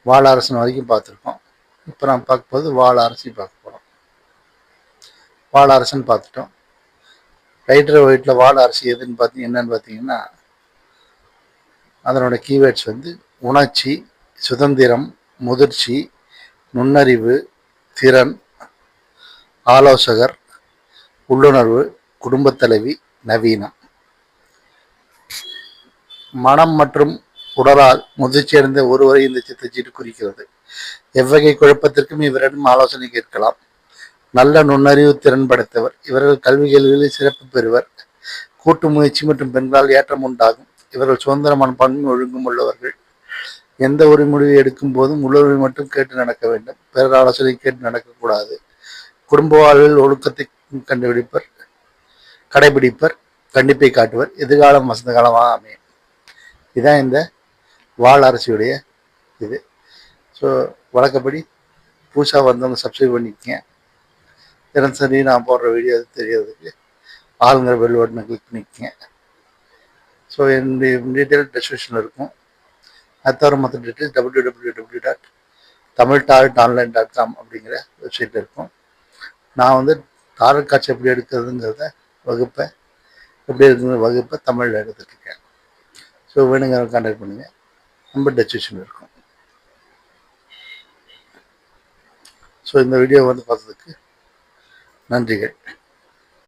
வால் அரசன் வரைக்கும் பார்த்துருக்கோம். இப்போ நம்ம பார்க்கும்போது வால் அரசி பார்க்க போகிறோம். வால் அரசன் பார்த்துட்டோம். ரைடர் ஒயிட்டில் வால் அரசி எதுன்னு என்னன்னு பார்த்தீங்கன்னா, அதனோட கீவேர்ட்ஸ் வந்து உணர்ச்சி, சுதந்திரம், முதிர்ச்சி, நுண்ணறிவு, திறன், ஆலோசகர், உள்ளுணர்வு, குடும்பத் தலைவி, நவீனம். மனம் மற்றும் உடலால் முதிர்ச்சியடைந்த ஒருவரை இந்த சித்தச்சீட்டு குறிக்கிறது. எவ்வகை குழப்பத்திற்கும் இவரிடம் ஆலோசனை கேட்கலாம். நல்ல நுண்ணறிவு திறன் படைத்தவர். இவர்கள் கல்வி கேள்விகளில் சிறப்பு பெறுவர். கூட்டு முயற்சி மற்றும் பெண்களால் ஏற்றம் உண்டாகும். இவர்கள் சுதந்திர மனப்பான்மையும் ஒழுங்கும் உள்ளவர்கள். எந்த ஒரு முடிவை எடுக்கும் போதும் உள்ளவர்கள் மட்டும் கேட்டு நடக்க வேண்டும். பிறர் ஆலோசனை கேட்டு நடக்கக்கூடாது. குடும்ப வாழ்வில் ஒழுக்கத்தை கடைபிடிப்பர், கண்டிப்பை காட்டுவர். எதிர்காலம் வசந்த காலமாக அமையும். இதுதான் இந்த வால் அரசியுடைய இது. ஸோ வழக்கப்படி புதுசாக வந்தவங்க சப்ஸ்கிரைப் பண்ணிக்கங்க. தினசரி நான் போடுற வீடியோ தெரியறதுக்கு ஆளுங்கிற பெல் பட்டனை கிளிக் பண்ணிக்கங்க. ஸோ என்னுடைய டீட்டெயில் டிஸ்கிரிப்ஷனில் இருக்கும். அது தவிர மற்ற டீட்டெயில்ஸ் www.tamiltaltonline.com அப்படிங்கிற வெப்சைட்டில் இருக்கும். நான் வந்து தாரல் காட்சி எப்படி எடுக்கிறதுங்கிறத எப்படி இருக்குங்கிற தமிழில் எடுத்துட்ருக்கேன். ஸோ வேணுங்கிற கான்டாக்ட் பண்ணுங்கள். நம்பர் டிஸ்கிரிப்ஷனில் இருக்கும். ஸோ இந்த வீடியோ வந்து பார்த்ததுக்கு நன்றிகள்.